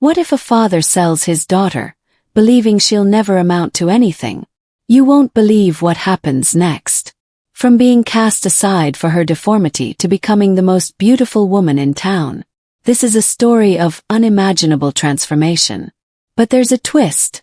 What if a father sells his daughter, believing she'll never amount to anything? You won't believe what happens next. From being cast aside for her deformity to becoming the most beautiful woman in town. This is a story of unimaginable transformation. But there's a twist.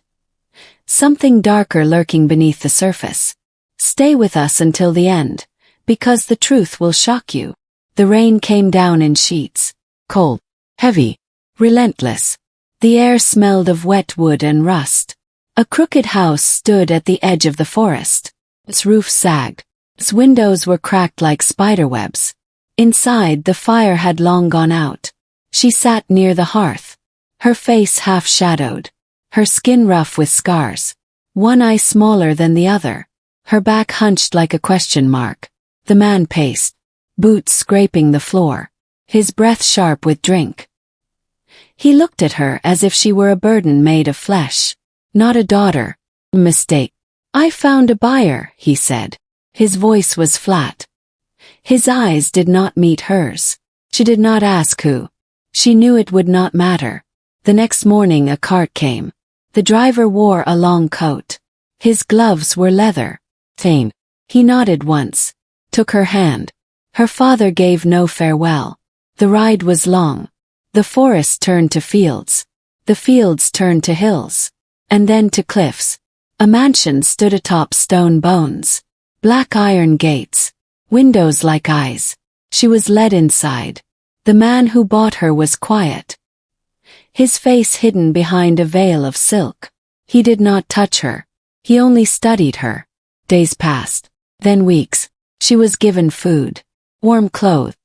Something darker lurking beneath the surface. Stay with us until the end, because the truth will shock you. The rain came down in sheets. Cold, heavy, relentless. The air smelled of wet wood and rust. A crooked house stood at the edge of the forest. Its roof sagged. Its windows were cracked like spiderwebs. Inside, the fire had long gone out. She sat near the hearth, her face half-shadowed, her skin rough with scars, one eye smaller than the other, her back hunched like a question mark. The man paced, boots scraping the floor, his breath sharp with drink. He looked at her as if she were a burden made of flesh, not a daughter. Mistake. I found a buyer, he said. His voice was flat. His eyes did not meet hers. She did not ask who. She knew it would not matter. The next morning a cart came. The driver wore a long coat. His gloves were leather. Faint. He nodded once, took her hand. Her father gave no farewell. The ride was long. The forest turned to fields. The fields turned to hills. And then to cliffs. A mansion stood atop stone bones. Black iron gates. Windows like eyes. She was led inside. The man who bought her was quiet. His face hidden behind a veil of silk. He did not touch her. He only studied her. Days passed. Then weeks. She was given food. Warm clothes.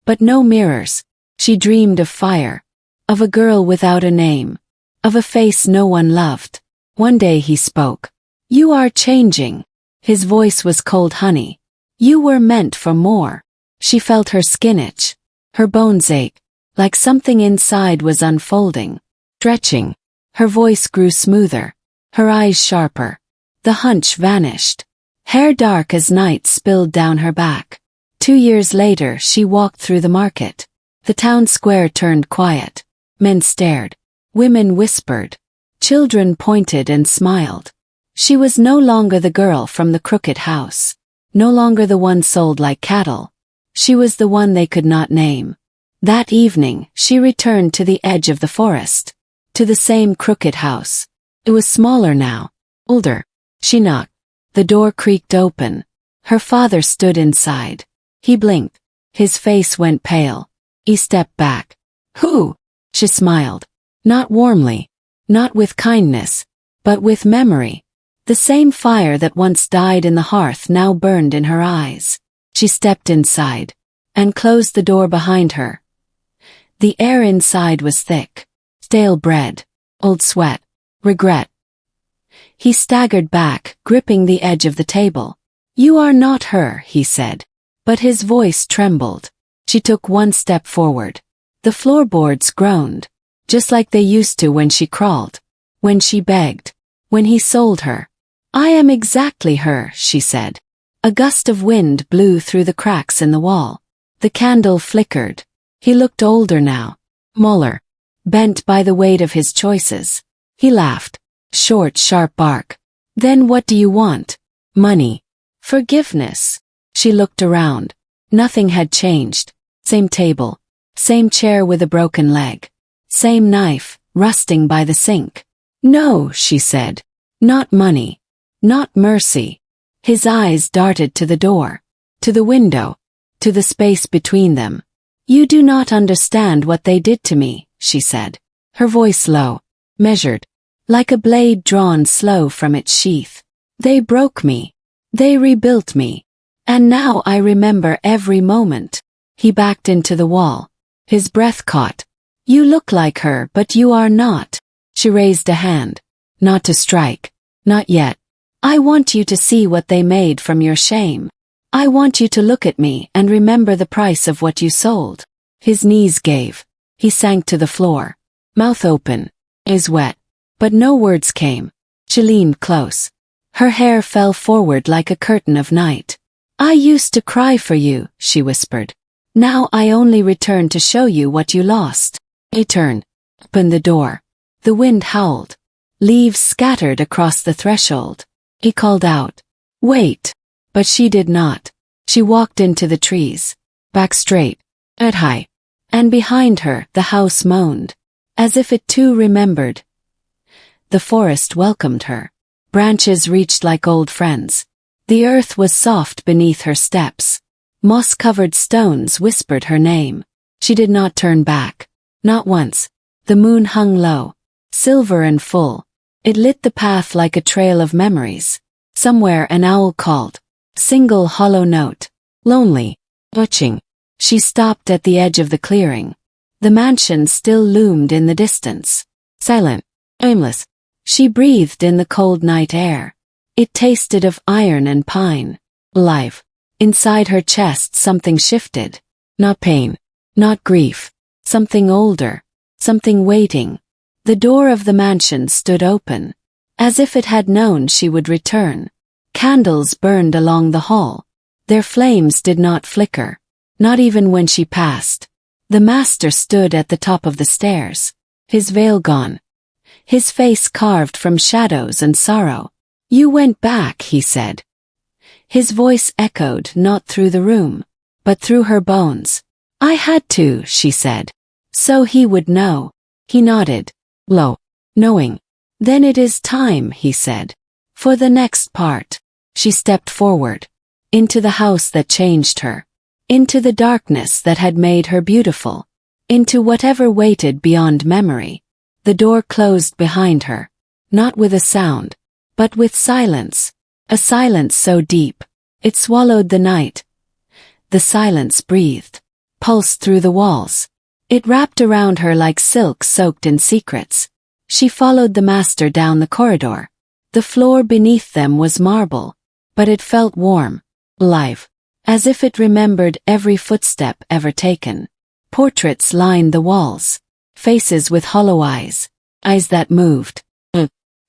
But no mirrors. She dreamed of fire. Of a girl without a name. Of a face no one loved. One day he spoke. You are changing. His voice was cold honey. You were meant for more. She felt her skin itch. Her bones ache. Like something inside was unfolding. Stretching. Her voice grew smoother. Her eyes sharper. The hunch vanished. Hair dark as night spilled down her back. 2 years later she walked through the market. The town square turned quiet. Men stared. Women whispered. Children pointed and smiled. She was no longer the girl from the crooked house. No longer the one sold like cattle. She was the one they could not name. That evening, she returned to the edge of the forest. To the same crooked house. It was smaller now. Older. She knocked. The door creaked open. Her father stood inside. He blinked. His face went pale. He stepped back. Who? She smiled. Not warmly. Not with kindness. But with memory. The same fire that once died in the hearth now burned in her eyes. She stepped inside. And closed the door behind her. The air inside was thick. Stale bread. Old sweat. Regret. He staggered back, gripping the edge of the table. You are not her, he said. But his voice trembled. She took one step forward. The floorboards groaned. Just like they used to when she crawled. When she begged. When he sold her. I am exactly her, she said. A gust of wind blew through the cracks in the wall. The candle flickered. He looked older now. Smaller. Bent by the weight of his choices. He laughed. Short, sharp bark. Then what do you want? Money. Forgiveness. She looked around. Nothing had changed. Same table. Same chair with a broken leg. Same knife, rusting by the sink. No, she said. Not money. Not mercy. His eyes darted to the door. To the window. To the space between them. You do not understand what they did to me, she said. Her voice low. Measured. Like a blade drawn slow from its sheath. They broke me. They rebuilt me. And now I remember every moment. He backed into the wall. His breath caught. You look like her, but you are not. She raised a hand. Not to strike. Not yet. I want you to see what they made from your shame. I want you to look at me and remember the price of what you sold. His knees gave. He sank to the floor. Mouth open. Eyes wet. But no words came. She leaned close. Her hair fell forward like a curtain of night. I used to cry for you, she whispered. Now I only return to show you what you lost. He turned. Opened the door. The wind howled. Leaves scattered across the threshold. He called out, "Wait!" But she did not. She walked into the trees. Back straight. At high. And behind her the house moaned. As if it too remembered. The forest welcomed her. Branches reached like old friends. The earth was soft beneath her steps. Moss-covered stones whispered her name. She did not turn back. Not once. The moon hung low, silver and full. It lit the path like a trail of memories. Somewhere an owl called. Single hollow note. Lonely. Watching. She stopped at the edge of the clearing. The mansion still loomed in the distance. Silent. Aimless. She breathed in the cold night air. It tasted of iron and pine. Alive. Inside her chest something shifted. Not pain. Not grief. Something older. Something waiting. The door of the mansion stood open. As if it had known she would return. Candles burned along the hall. Their flames did not flicker. Not even when she passed. The master stood at the top of the stairs. His veil gone. His face carved from shadows and sorrow. "You went back," he said. His voice echoed not through the room, but through her bones. "I had to," she said. "So he would know." He nodded. Low. Knowing. "Then it is time," he said. "For the next part." She stepped forward. Into the house that changed her. Into the darkness that had made her beautiful. Into whatever waited beyond memory. The door closed behind her. Not with a sound, but with silence. A silence so deep, it swallowed the night. The silence breathed, pulsed through the walls. It wrapped around her like silk soaked in secrets. She followed the master down the corridor. The floor beneath them was marble, but it felt warm, alive, as if it remembered every footstep ever taken. Portraits lined the walls, faces with hollow eyes that moved.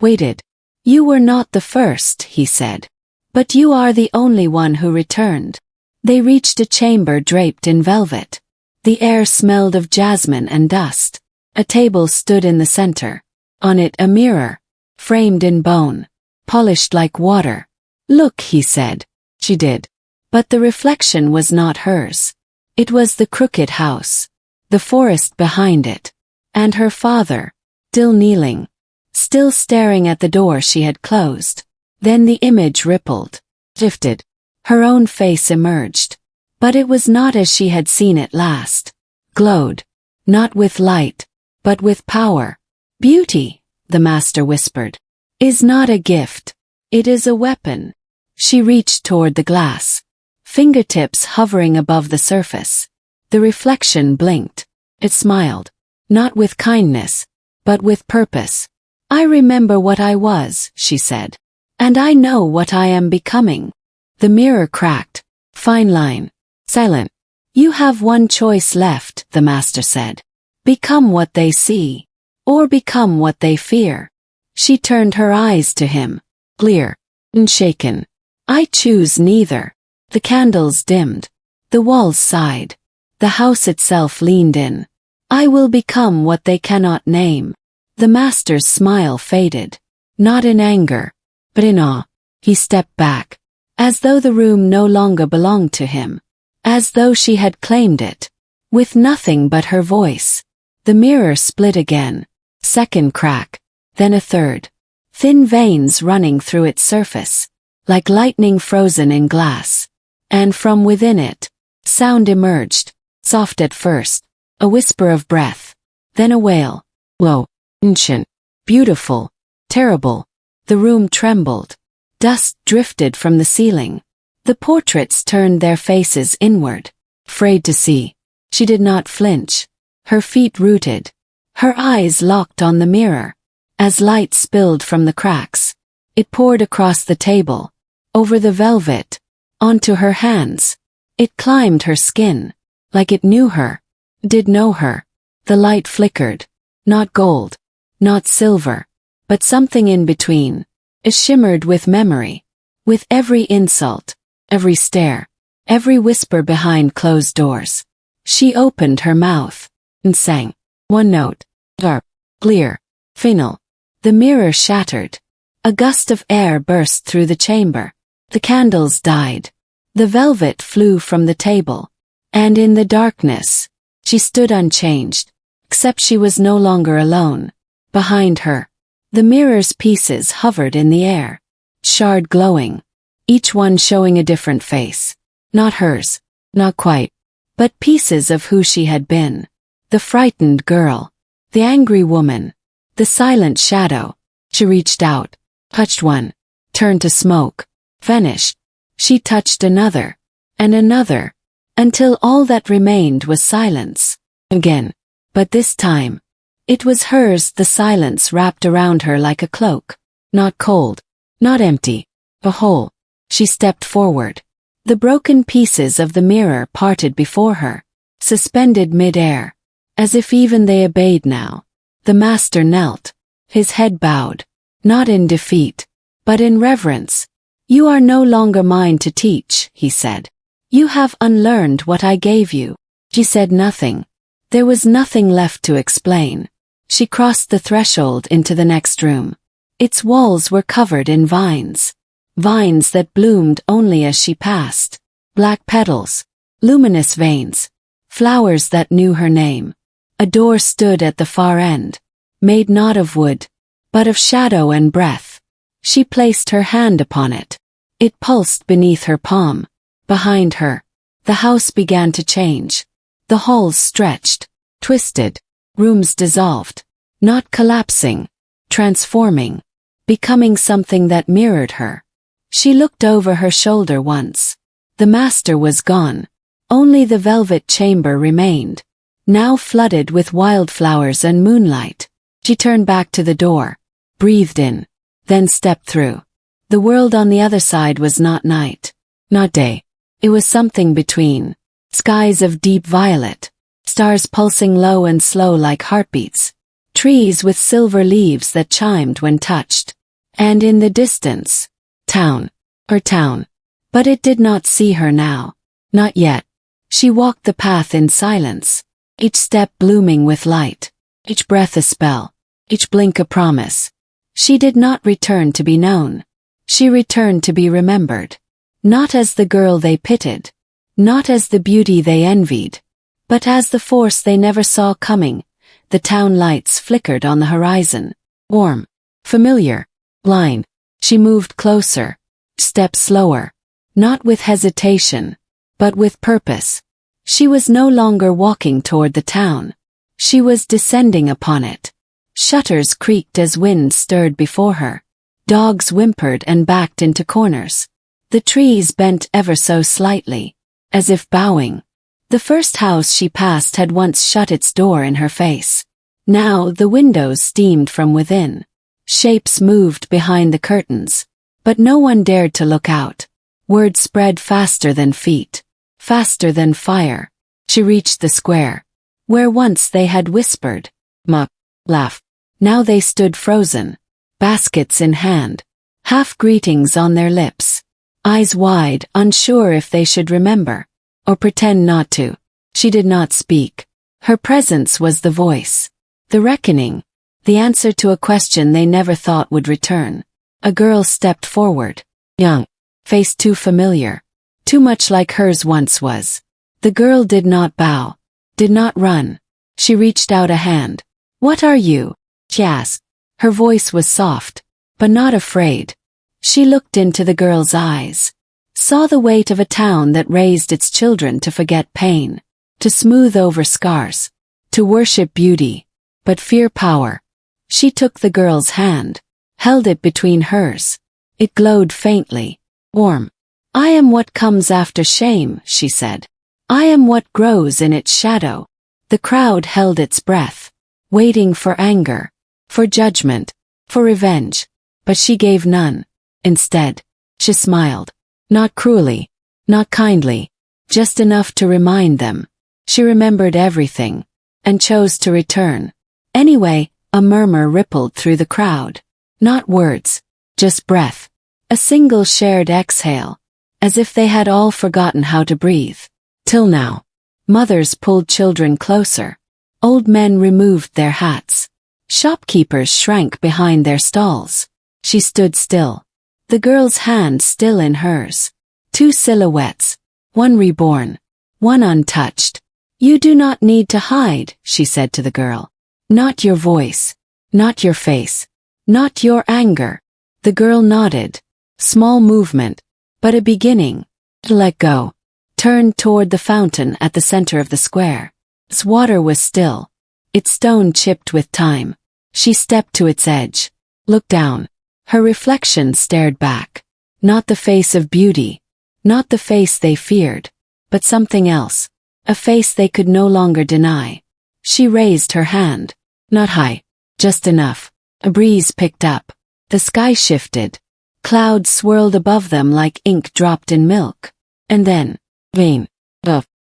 Waited. "You were not the first," he said. "But you are the only one who returned." They reached a chamber draped in velvet. The air smelled of jasmine and dust. A table stood in the center. On it a mirror, framed in bone, polished like water. "Look," he said. She did. But the reflection was not hers. It was the crooked house, the forest behind it, and her father, still kneeling, still staring at the door she had closed. Then the image rippled, shifted. Her own face emerged. But it was not as she had seen it last. Glowed. Not with light, but with power. "Beauty," the master whispered, "is not a gift. It is a weapon." She reached toward the glass, fingertips hovering above the surface. The reflection blinked. It smiled. Not with kindness, but with purpose. "I remember what I was," she said. "And I know what I am becoming." The mirror cracked. Fine line. Silent. "You have one choice left," the master said. "Become what they see. Or become what they fear." She turned her eyes to him. Clear. Unshaken. "I choose neither." The candles dimmed. The walls sighed. The house itself leaned in. "I will become what they cannot name." The master's smile faded. Not in anger, but in awe. He stepped back. As though the room no longer belonged to him. As though she had claimed it. With nothing but her voice. The mirror split again. Second crack. Then a third. Thin veins running through its surface. Like lightning frozen in glass. And from within it, sound emerged. Soft at first. A whisper of breath. Then a wail. Low. Ancient. Beautiful. Terrible. The room trembled. Dust drifted from the ceiling. The portraits turned their faces inward. Afraid to see. She did not flinch. Her feet rooted. Her eyes locked on the mirror. As light spilled from the cracks, it poured across the table, over the velvet, onto her hands. It climbed her skin, like it knew her, did know her. The light flickered. Not gold, not silver, but something in between. It shimmered with memory, with every insult, every stare, every whisper behind closed doors. She opened her mouth and sang one note. Sharp, clear, final. The mirror shattered. A gust of air burst through the chamber. The candles died. The velvet flew from the table. And in the darkness, she stood unchanged, except she was no longer alone. Behind her, the mirror's pieces hovered in the air, shard glowing, each one showing a different face. Not hers, not quite, but pieces of who she had been. The frightened girl, the angry woman, the silent shadow. She reached out, touched one, turned to smoke, vanished. She touched another, and another, until all that remained was silence. Again, but this time, it was hers. The silence wrapped around her like a cloak, not cold, not empty, but whole. She stepped forward. The broken pieces of the mirror parted before her, suspended mid-air, as if even they obeyed now. The master knelt, his head bowed, not in defeat, but in reverence. "You are no longer mine to teach," he said. "You have unlearned what I gave you." She said nothing. There was nothing left to explain. She crossed the threshold into the next room. Its walls were covered in vines. Vines that bloomed only as she passed. Black petals, luminous veins, flowers that knew her name. A door stood at the far end, made not of wood, but of shadow and breath. She placed her hand upon it. It pulsed beneath her palm. Behind her, the house began to change. The halls stretched, twisted, rooms dissolved, not collapsing, transforming, becoming something that mirrored her. She looked over her shoulder once. The master was gone. Only the velvet chamber remained, now flooded with wildflowers and moonlight. She turned back to the door, breathed in, then stepped through. The world on the other side was not night, not day. It was something between. Skies of deep violet, stars pulsing low and slow like heartbeats, trees with silver leaves that chimed when touched. And in the distance, town, her town. But it did not see her now. Not yet. She walked the path in silence, each step blooming with light, each breath a spell, each blink a promise. She did not return to be known. She returned to be remembered. Not as the girl they pitied, not as the beauty they envied, but as the force they never saw coming. The town lights flickered on the horizon. Warm, familiar, blind. She moved closer, stepped slower, not with hesitation, but with purpose. She was no longer walking toward the town. She was descending upon it. Shutters creaked as wind stirred before her. Dogs whimpered and backed into corners. The trees bent ever so slightly, as if bowing. The first house she passed had once shut its door in her face. Now the windows steamed from within. Shapes moved behind the curtains, but no one dared to look out. Word spread faster than feet, faster than fire. She reached the square, where once they had whispered, mock, laugh. Now they stood frozen, baskets in hand, half greetings on their lips, eyes wide, unsure if they should remember, or pretend not to. She did not speak. Her presence was the voice, the reckoning, the answer to a question they never thought would return. A girl stepped forward, young, face too familiar, too much like hers once was. The girl did not bow, did not run. She reached out a hand. "What are you?" she asked. Her voice was soft, but not afraid. She looked into the girl's eyes, saw the weight of a town that raised its children to forget pain, to smooth over scars, to worship beauty, but fear power. She took the girl's hand, held it between hers. It glowed faintly, warm. "I am what comes after shame," she said. "I am what grows in its shadow." The crowd held its breath, waiting for anger, for judgment, for revenge, but she gave none. Instead, she smiled, not cruelly, not kindly, just enough to remind them. She remembered everything, and chose to return. Anyway, a murmur rippled through the crowd. Not words, just breath. A single shared exhale, as if they had all forgotten how to breathe. Till now, mothers pulled children closer, Old men removed their hats. Shopkeepers shrank behind their stalls. She stood still. The girl's hand still in hers. Two silhouettes. One reborn. One untouched. You do not need to hide, she said to the girl. Not your voice. Not your face. Not your anger. The girl nodded. Small movement, but a beginning. Let go. Turned toward the fountain at the center of the square. Its water was still. Its stone chipped with time. She stepped to its edge. Looked down. Her reflection stared back. Not the face of beauty. Not the face they feared. But something else. A face they could no longer deny. She raised her hand. Not high. Just enough. A breeze picked up. The sky shifted. Clouds swirled above them like ink dropped in milk. And then, vain,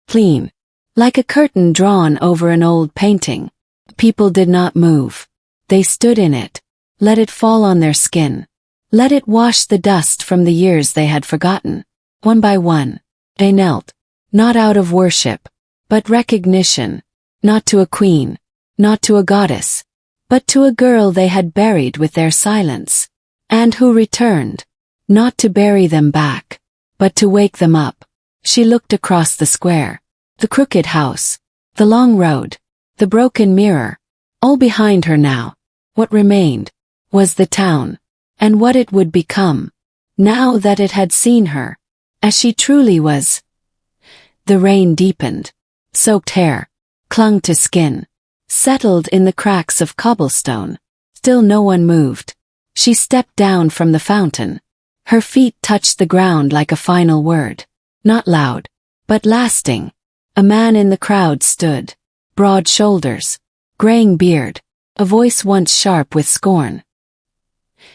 clean. Like a curtain drawn over an old painting. People did not move. They stood in it. Let it fall on their skin. Let it wash the dust from the years they had forgotten. One by one, they knelt. Not out of worship, but recognition. Not to a queen, not to a goddess, but to a girl they had buried with their silence. And who returned. Not to bury them back, but to wake them up. She looked across the square. The crooked house. The long road. The broken mirror. All behind her now. What remained was the town. And what it would become. Now that it had seen her. As she truly was. The rain deepened. Soaked hair. Clung to skin. Settled in the cracks of cobblestone. Still no one moved. She stepped down from the fountain. Her feet touched the ground like a final word. Not loud, but lasting. A man in the crowd stood. Broad shoulders. Graying beard. A voice once sharp with scorn.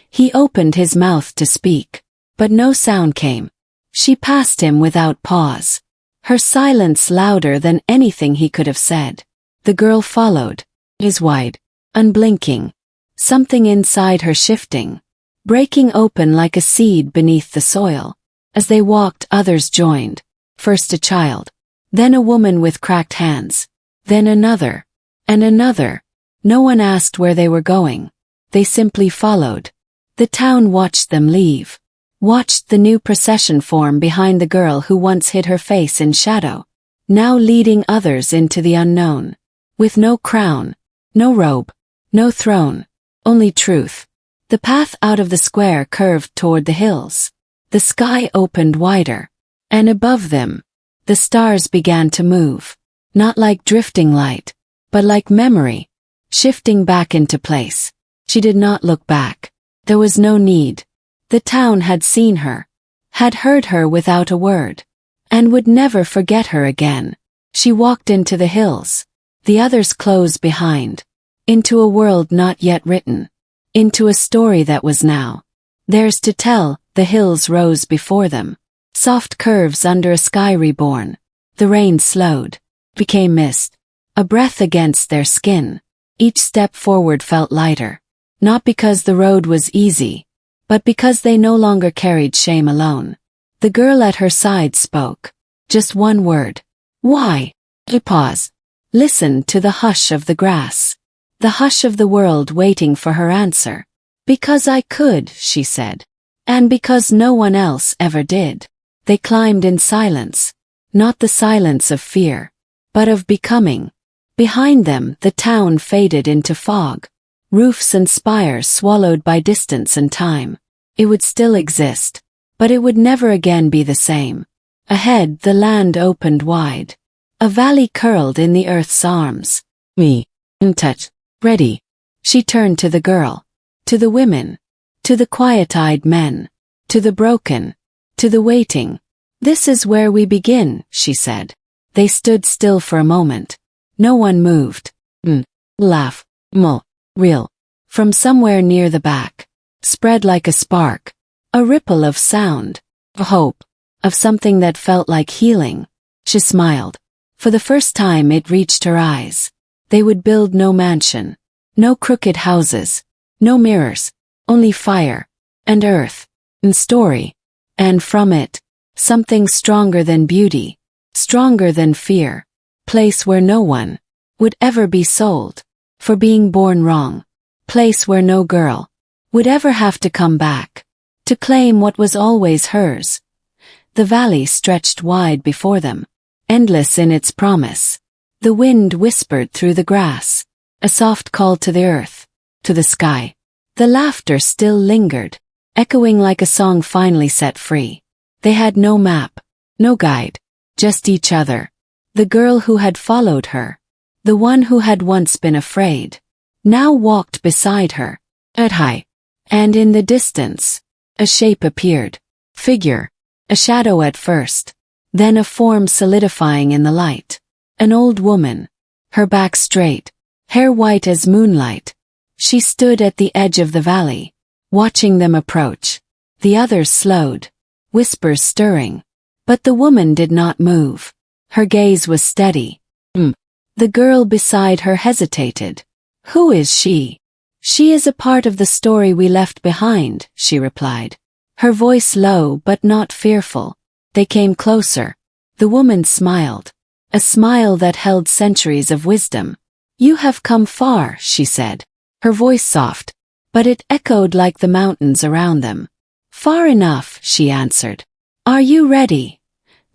He opened his mouth to speak, but no sound came. She passed him without pause. Her silence louder than anything he could have said. The girl followed. His wide. Unblinking. Something inside her shifting. Breaking open like a seed beneath the soil. As they walked, others joined. First a child. Then a woman with cracked hands. Then another. And another. No one asked where they were going. They simply followed. The town watched them leave. Watched the new procession form behind the girl who once hid her face in shadow. Now leading others into the unknown. With no crown. No robe. No throne. Only truth. The path out of the square curved toward the hills. The sky opened wider. And above them, the stars began to move. Not like drifting light, but like memory. Shifting back into place. She did not look back. There was no need. The town had seen her. Had heard her without a word. And would never forget her again. She walked into the hills. The others closed behind. Into a world not yet written. Into a story that was now theirs to tell. The hills rose before them. Soft curves under a sky reborn. The rain slowed. Became mist. A breath against their skin. Each step forward felt lighter. Not because the road was easy, but because they no longer carried shame alone. The girl at her side spoke. Just one word. Why? She paused. Listened to the hush of the grass. The hush of the world waiting for her answer. Because I could, she said. And because no one else ever did. They climbed in silence. Not the silence of fear, but of becoming. Behind them, the town faded into fog. Roofs and spires swallowed by distance and time. It would still exist, but it would never again be the same. Ahead, the land opened wide. A valley curled in the earth's arms. Me. In touch. Ready. She turned to the girl. To the women. To the quiet-eyed men. To the broken. To the waiting. This is where we begin, she said. They stood still for a moment. No one moved. Laugh. Real. From somewhere near the back. Spread like a spark. A ripple of sound. A hope. Of something that felt like healing. She smiled. For the first time it reached her eyes. They would build no mansion. No crooked houses. No mirrors. Only fire. And earth. And story. And from it, something stronger than beauty. Stronger than fear. Place where no one would ever be sold, for being born wrong, place where no girl would ever have to come back to claim what was always hers. The valley stretched wide before them, endless in its promise. The wind whispered through the grass, a soft call to the earth, to the sky. The laughter still lingered, echoing like a song finally set free. They had no map, no guide, just each other. The girl who had followed her, the one who had once been afraid, now walked beside her, at high. And in the distance, a shape appeared. Figure. A shadow at first, then a form solidifying in the light. An old woman, her back straight, hair white as moonlight. She stood at the edge of the valley, watching them approach. The others slowed, whispers stirring. But the woman did not move. Her gaze was steady. The girl beside her hesitated. Who is she? She is a part of the story we left behind, she replied. Her voice low but not fearful. They came closer. The woman smiled. A smile that held centuries of wisdom. You have come far, she said. Her voice soft, but it echoed like the mountains around them. Far enough, she answered. Are you ready?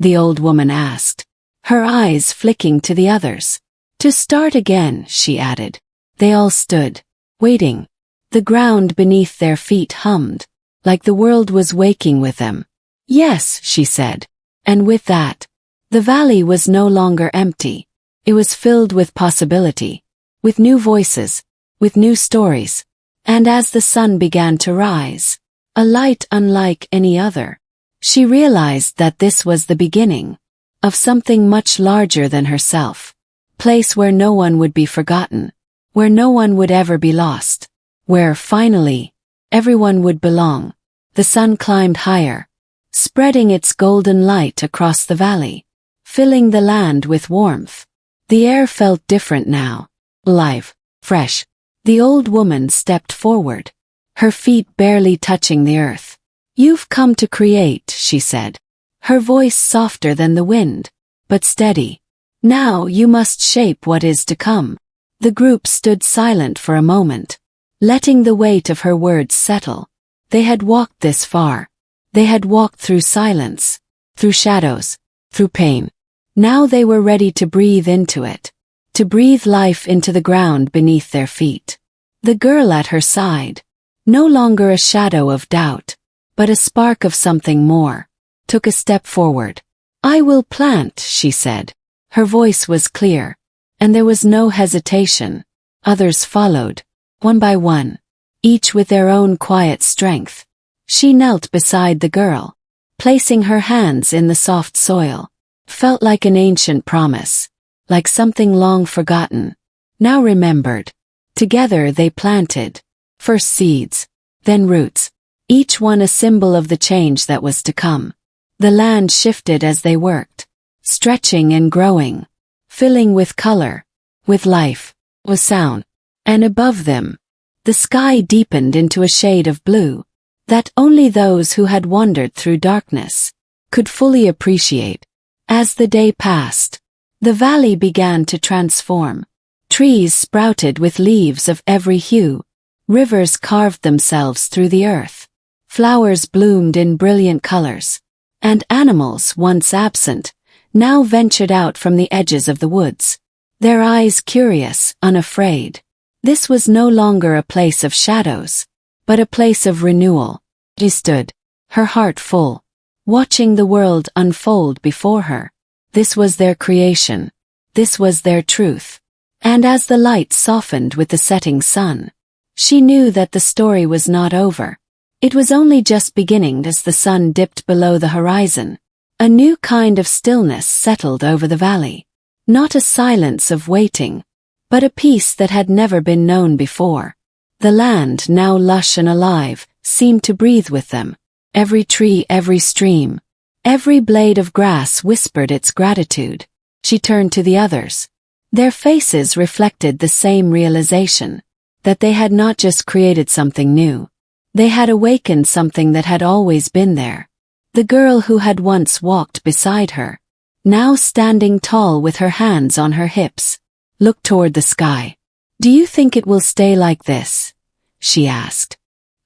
The old woman asked, her eyes flicking to the others. To start again, she added. They all stood, waiting. The ground beneath their feet hummed, like the world was waking with them. Yes, she said. And with that, the valley was no longer empty. It was filled with possibility, with new voices, with new stories. And as the sun began to rise, a light unlike any other, she realized that this was the beginning of something much larger than herself. Place where no one would be forgotten, where no one would ever be lost, where, finally, everyone would belong. The sun climbed higher, spreading its golden light across the valley, filling the land with warmth. The air felt different now, alive, fresh. The old woman stepped forward, her feet barely touching the earth. You've come to create, she said, her voice softer than the wind, but steady. Now you must shape what is to come. The group stood silent for a moment, letting the weight of her words settle. They had walked this far. They had walked through silence, through shadows, through pain. Now they were ready to breathe into it, to breathe life into the ground beneath their feet. The girl at her side, no longer a shadow of doubt, but a spark of something more, took a step forward. I will plant, she said. Her voice was clear, and there was no hesitation. Others followed, one by one, each with their own quiet strength. She knelt beside the girl, placing her hands in the soft soil. Felt like an ancient promise, like something long forgotten, now remembered. Together they planted, first seeds, then roots, each one a symbol of the change that was to come. The land shifted as they worked, stretching and growing, filling with color, with life, with sound. And above them, the sky deepened into a shade of blue that only those who had wandered through darkness could fully appreciate. As the day passed, the valley began to transform. Trees sprouted with leaves of every hue. Rivers carved themselves through the earth. Flowers bloomed in brilliant colors. And animals, once absent, now ventured out from the edges of the woods, their eyes curious, unafraid. This was no longer a place of shadows, but a place of renewal. She stood, her heart full, watching the world unfold before her. This was their creation. This was their truth. And as the light softened with the setting sun, she knew that the story was not over. It was only just beginning as the sun dipped below the horizon. A new kind of stillness settled over the valley. Not a silence of waiting, but a peace that had never been known before. The land, now lush and alive, seemed to breathe with them. Every tree, every stream, every blade of grass whispered its gratitude. She turned to the others. Their faces reflected the same realization, that they had not just created something new. They had awakened something that had always been there. The girl who had once walked beside her, now standing tall with her hands on her hips, looked toward the sky. "Do you think it will stay like this?" she asked.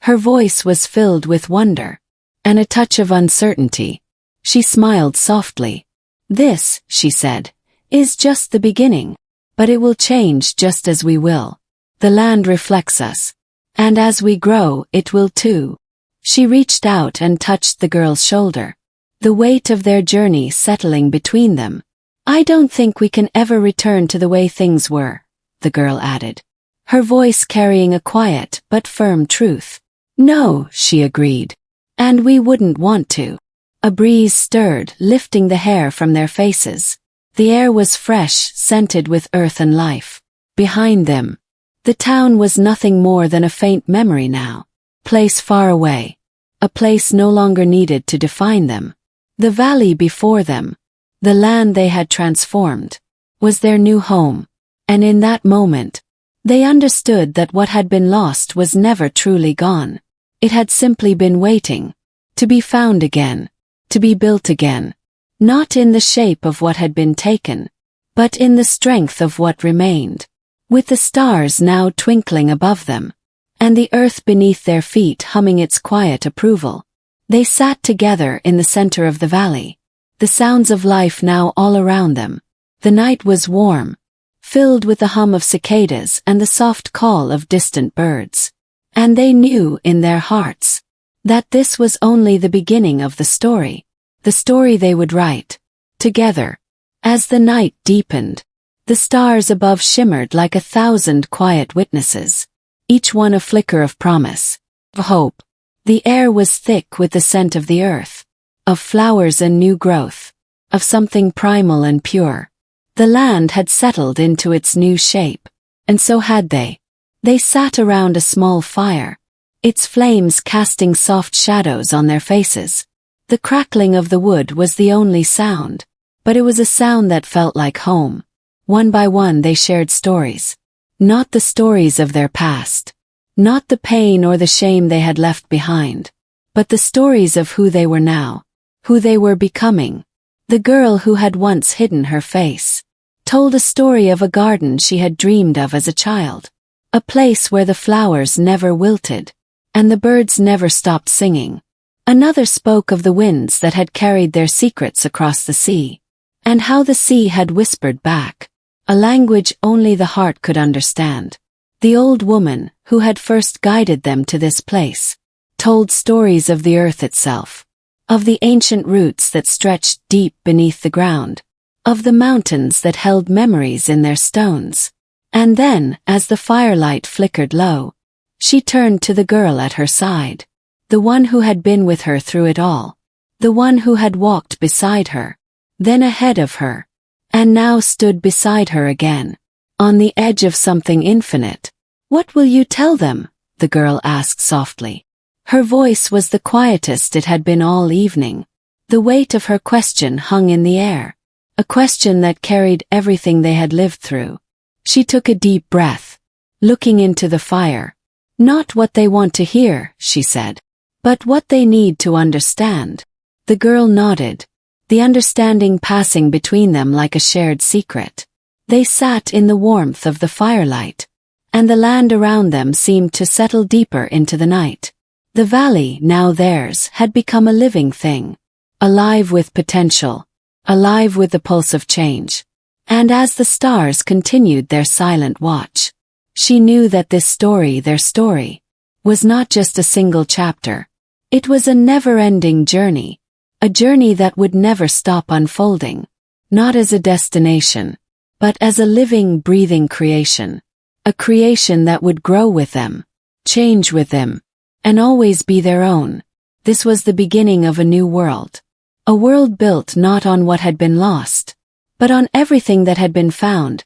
Her voice was filled with wonder and a touch of uncertainty. She smiled softly. "This," she said, "is just the beginning. But it will change just as we will. The land reflects us. And as we grow, it will too." She reached out and touched the girl's shoulder, the weight of their journey settling between them. "I don't think we can ever return to the way things were," the girl added, her voice carrying a quiet but firm truth. "No," she agreed. "And we wouldn't want to." A breeze stirred, lifting the hair from their faces. The air was fresh, scented with earth and life. Behind them, the town was nothing more than a faint memory now. Place far away. A place no longer needed to define them. The valley before them, the land they had transformed, was their new home. And in that moment, they understood that what had been lost was never truly gone. It had simply been waiting to be found again, to be built again. Not in the shape of what had been taken, but in the strength of what remained. With the stars now twinkling above them, and the earth beneath their feet humming its quiet approval, they sat together in the center of the valley, the sounds of life now all around them. The night was warm, filled with the hum of cicadas and the soft call of distant birds. And they knew in their hearts that this was only the beginning of the story they would write together. As the night deepened, the stars above shimmered like 1,000 quiet witnesses, each one a flicker of promise, of hope. The air was thick with the scent of the earth, of flowers and new growth, of something primal and pure. The land had settled into its new shape, and so had they. They sat around a small fire, its flames casting soft shadows on their faces. The crackling of the wood was the only sound, but it was a sound that felt like home. One by one they shared stories. Not the stories of their past, not the pain or the shame they had left behind, but the stories of who they were now, who they were becoming. The girl who had once hidden her face told a story of a garden she had dreamed of as a child, a place where the flowers never wilted, and the birds never stopped singing. Another spoke of the winds that had carried their secrets across the sea, and how the sea had whispered back, a language only the heart could understand. The old woman, who had first guided them to this place, told stories of the earth itself, of the ancient roots that stretched deep beneath the ground, of the mountains that held memories in their stones. And then, as the firelight flickered low, she turned to the girl at her side, the one who had been with her through it all, the one who had walked beside her, then ahead of her, and now stood beside her again, on the edge of something infinite. "What will you tell them?" the girl asked softly. Her voice was the quietest it had been all evening. The weight of her question hung in the air, a question that carried everything they had lived through. She took a deep breath, looking into the fire. "Not what they want to hear," she said, "but what they need to understand." The girl nodded, the understanding passing between them like a shared secret. They sat in the warmth of the firelight, and the land around them seemed to settle deeper into the night. The valley, now theirs, had become a living thing, alive with potential, alive with the pulse of change. And as the stars continued their silent watch, she knew that this story, their story, was not just a single chapter. It was a never-ending journey, a journey that would never stop unfolding, not as a destination, but as a living, breathing creation, a creation that would grow with them, change with them, and always be their own. This was the beginning of a new world, a world built not on what had been lost, but on everything that had been found.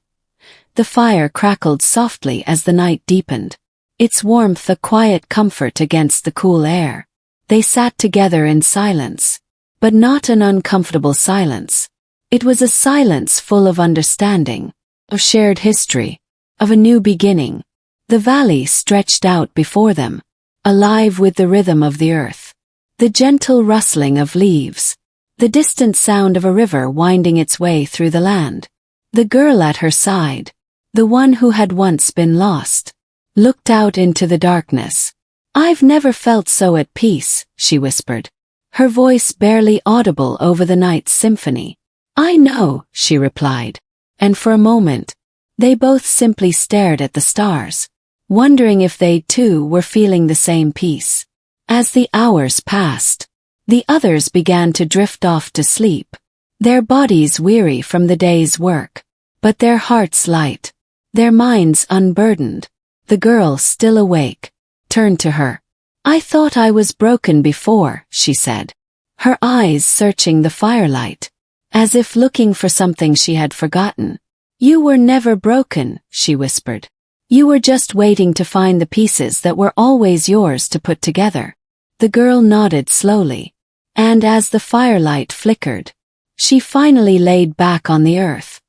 The fire crackled softly as the night deepened, its warmth a quiet comfort against the cool air. They sat together in silence, but not an uncomfortable silence. It was a silence full of understanding, of shared history, of a new beginning. The valley stretched out before them, alive with the rhythm of the earth, the gentle rustling of leaves, the distant sound of a river winding its way through the land. The girl at her side, the one who had once been lost, looked out into the darkness. "I've never felt so at peace," she whispered, her voice barely audible over the night's symphony. "I know," she replied, and for a moment, they both simply stared at the stars, wondering if they too were feeling the same peace. As the hours passed, the others began to drift off to sleep, their bodies weary from the day's work, but their hearts light, their minds unburdened. The girl, still awake, turned to her. "I thought I was broken before," she said, her eyes searching the firelight, as if looking for something she had forgotten. "You were never broken," she whispered. "You were just waiting to find the pieces that were always yours to put together." The girl nodded slowly, and as the firelight flickered, she finally laid back on the earth,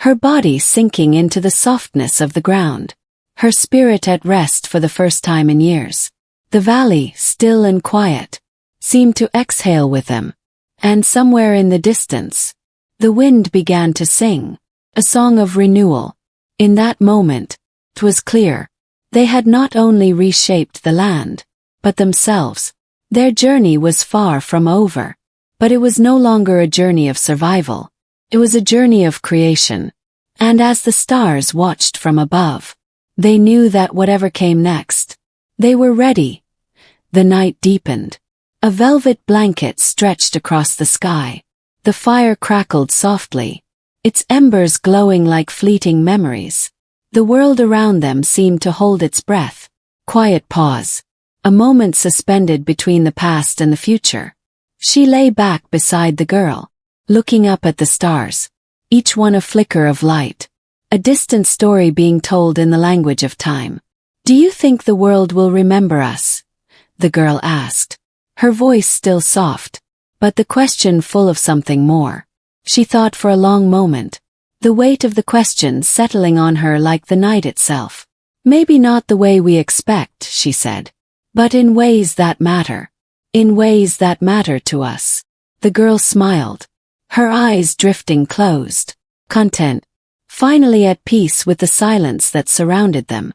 her body sinking into the softness of the ground, her spirit at rest for the first time in years. The valley, still and quiet, seemed to exhale with them, and somewhere in the distance, the wind began to sing, a song of renewal. In that moment, 'twas clear, they had not only reshaped the land, but themselves. Their journey was far from over, but it was no longer a journey of survival. It was a journey of creation, and as the stars watched from above, they knew that whatever came next, they were ready. The night deepened. A velvet blanket stretched across the sky. The fire crackled softly, its embers glowing like fleeting memories. The world around them seemed to hold its breath. Quiet pause. A moment suspended between the past and the future. She lay back beside the girl, looking up at the stars, each one a flicker of light, a distant story being told in the language of time. "Do you think the world will remember us?" the girl asked, her voice still soft, but the question full of something more. She thought for a long moment, the weight of the question settling on her like the night itself. "Maybe not the way we expect," she said, "but in ways that matter. In ways that matter to us." The girl smiled, her eyes drifting closed, content, finally at peace with the silence that surrounded them.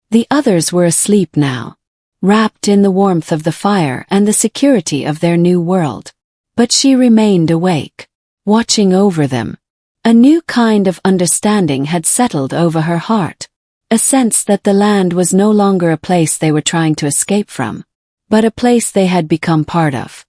The others were asleep now, wrapped in the warmth of the fire and the security of their new world. But she remained awake, watching over them. A new kind of understanding had settled over her heart, a sense that the land was no longer a place they were trying to escape from, but a place they had become part of.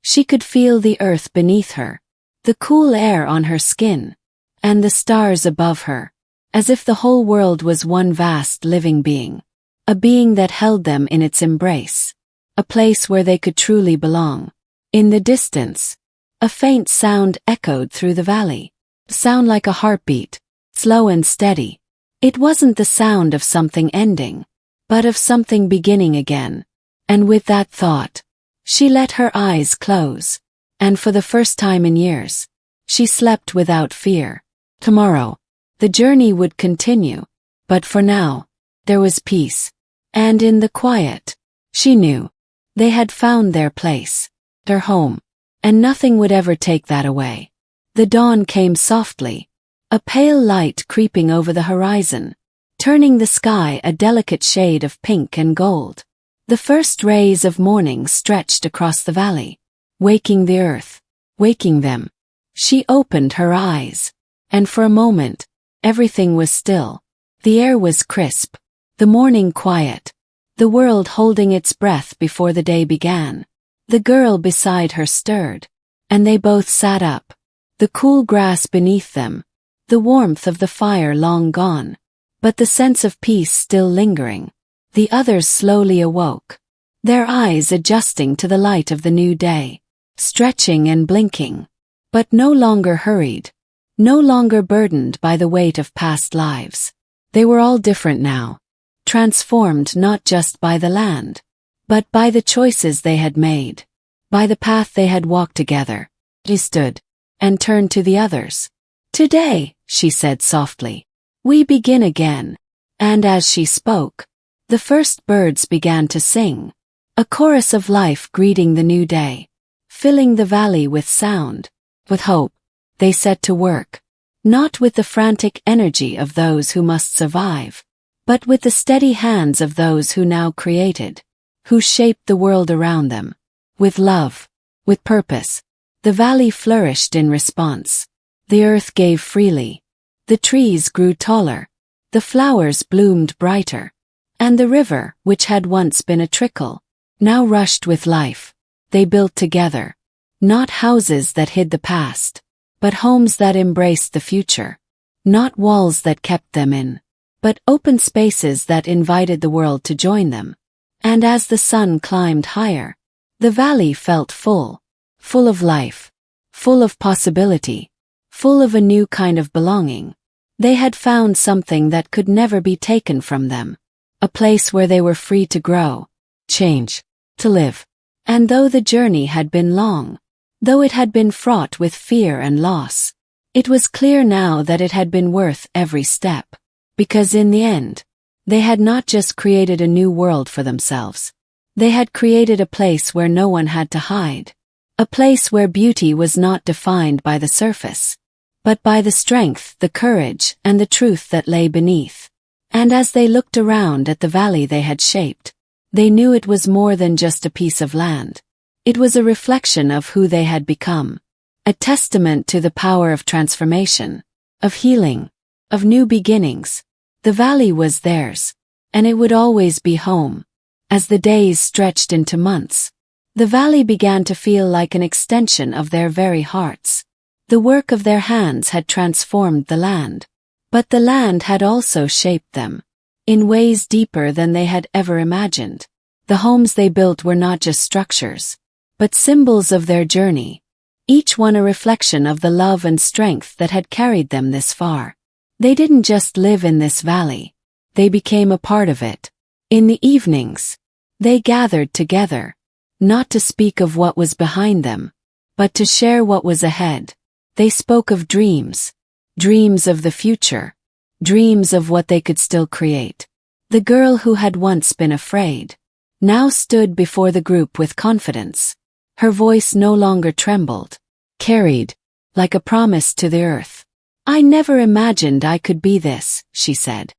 She could feel the earth beneath her, the cool air on her skin, and the stars above her, as if the whole world was one vast living being, a being that held them in its embrace, a place where they could truly belong. In the distance, a faint sound echoed through the valley, a sound like a heartbeat, slow and steady. It wasn't the sound of something ending, but of something beginning again. And with that thought, she let her eyes close, and for the first time in years, she slept without fear. Tomorrow, the journey would continue, but for now, there was peace. And in the quiet, she knew, they had found their place, their home, and nothing would ever take that away. The dawn came softly, a pale light creeping over the horizon, turning the sky a delicate shade of pink and gold. The first rays of morning stretched across the valley, waking the earth, waking them. She opened her eyes, and for a moment, everything was still. The air was crisp, the morning quiet, the world holding its breath before the day began. The girl beside her stirred, and they both sat up, the cool grass beneath them, the warmth of the fire long gone, but the sense of peace still lingering. The others slowly awoke, their eyes adjusting to the light of the new day, stretching and blinking, but no longer hurried, no longer burdened by the weight of past lives. They were all different now, transformed not just by the land, but by the choices they had made, by the path they had walked together. She stood, and turned to the others. "Today," she said softly, "we begin again." And as she spoke, the first birds began to sing, a chorus of life greeting the new day, filling the valley with sound. With hope, they set to work, not with the frantic energy of those who must survive, but with the steady hands of those who now created, who shaped the world around them. With love, with purpose, the valley flourished in response. The earth gave freely. The trees grew taller. The flowers bloomed brighter. And the river, which had once been a trickle, now rushed with life. They built together. Not houses that hid the past, but homes that embraced the future. Not walls that kept them in, but open spaces that invited the world to join them. And as the sun climbed higher, the valley felt full of life, full of possibility, full of a new kind of belonging. They had found something that could never be taken from them, a place where they were free to grow, change, to live. And though the journey had been long, though it had been fraught with fear and loss, it was clear now that it had been worth every step, because in the end, they had not just created a new world for themselves. They had created a place where no one had to hide, a place where beauty was not defined by the surface, but by the strength, the courage, and the truth that lay beneath. And as they looked around at the valley they had shaped, they knew it was more than just a piece of land. It was a reflection of who they had become, a testament to the power of transformation, of healing, of new beginnings. The valley was theirs, and it would always be home. As the days stretched into months, the valley began to feel like an extension of their very hearts. The work of their hands had transformed the land, but the land had also shaped them, in ways deeper than they had ever imagined. The homes they built were not just structures, but symbols of their journey, each one a reflection of the love and strength that had carried them this far. They didn't just live in this valley, they became a part of it. In the evenings, they gathered together, not to speak of what was behind them, but to share what was ahead. They spoke of dreams, dreams of the future, dreams of what they could still create. The girl who had once been afraid, now stood before the group with confidence. Her voice no longer trembled, carried, like a promise to the earth. "I never imagined I could be this," she said.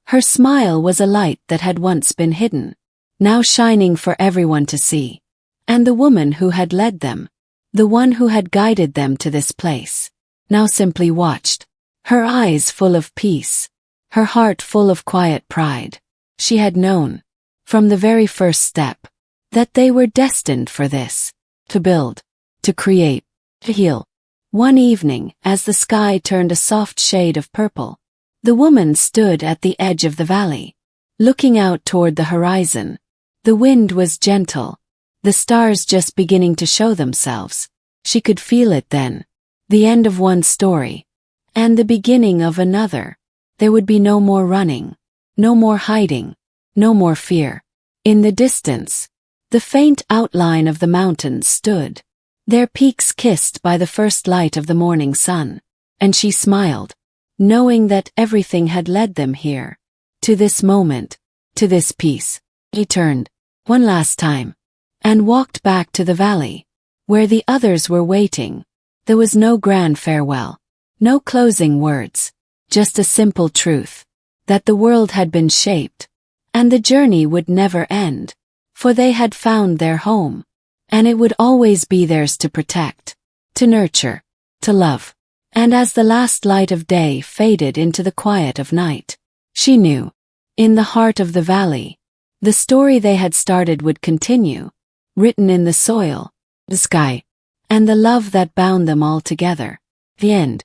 Her smile was a light that had once been hidden, now shining for everyone to see. And the woman who had led them, the one who had guided them to this place, now simply watched, her eyes full of peace, her heart full of quiet pride. She had known, from the very first step, that they were destined for this, to build, to create, to heal. One evening, as the sky turned a soft shade of purple, the woman stood at the edge of the valley, looking out toward the horizon. The wind was gentle, the stars just beginning to show themselves. She could feel it then, the end of one story, and the beginning of another. There would be no more running, no more hiding, no more fear. In the distance, the faint outline of the mountains stood, their peaks kissed by the first light of the morning sun, and she smiled, knowing that everything had led them here, to this moment, to this peace. He turned, one last time, and walked back to the valley, where the others were waiting. There was no grand farewell, no closing words, just a simple truth, that the world had been shaped, and the journey would never end, for they had found their home, and it would always be theirs to protect, to nurture, to love. And as the last light of day faded into the quiet of night, she knew, in the heart of the valley, the story they had started would continue, written in the soil, the sky, and the love that bound them all together. The end.